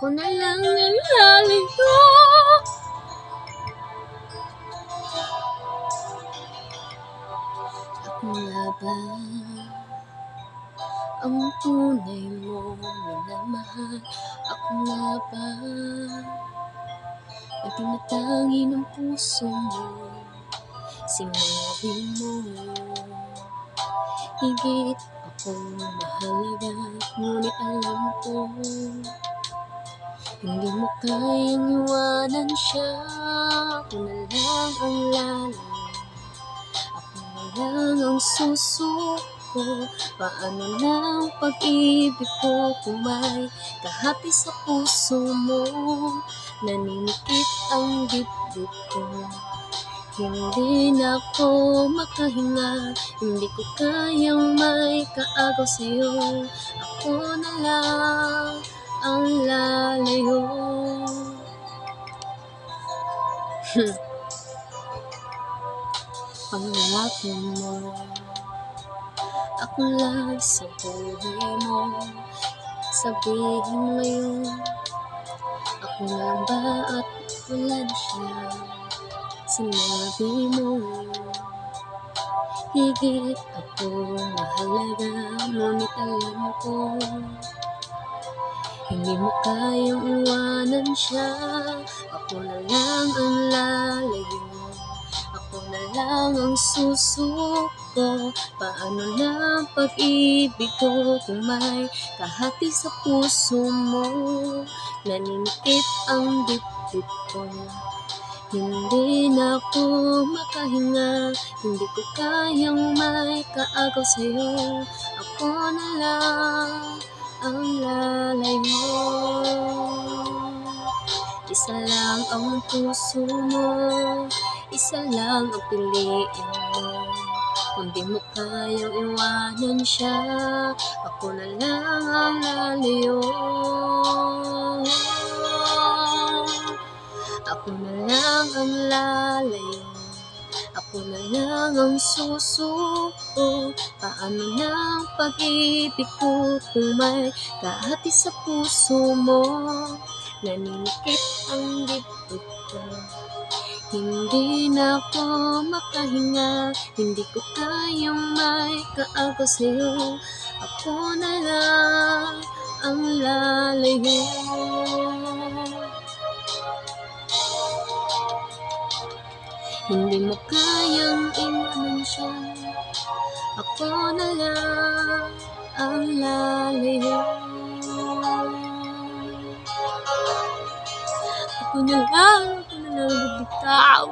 Ako na lang ang lalayo. Ako nga ba ang tunay mo minamahal? Ako nga ba ang tinatangi ng puso mo? Sinabi mo higit akong mahalaga, ngunit alam ko hindi mo kayang iwanan siya. Ako na lang ang lalayo, ako na lang ang susuko. Paano na ang pag-ibig ko kung may kahati sa puso mo? Naninikip ang dibdib ko, hindi na ako makahinga, hindi ko kayang may kaagaw sa'yo. Ako na lang ang lalayo. Pangako mo, ako lang sa buhay mo. Sabihin mo ngayon, ako na ba at wala na siya? Sinabi mo higit ako mahalaga, ngunit alam ko hindi mo kayang iwanan siya. Ako na lang ang lalayo, ako na lang ang susuko. Paano na ang pag-ibig ko kung may kahati sa puso mo? Naninikip ang dibdib ko, hindi na ako makahinga, hindi ko kayang may kaagaw sa'yo. Ako na lang ang lalayo. Isa lang ang puso mo, isa lang ang piliin mo. Kung di mo kayang iwanan siya, ako na lang ang lalayo. Ako na lang ang lalayo, ako na lang ang susuko. Paano na ang pag-ibig ko kung may kahati sa puso mo? Naninikip ang dibdib ko, hindi na ako makahinga, hindi ko kayang may kaagaw sa'yo. Ako na lang ang lalayo. Hindi mo kayang iwanan siya, ako na lang ang lalayo. Ako na lang bibitaw.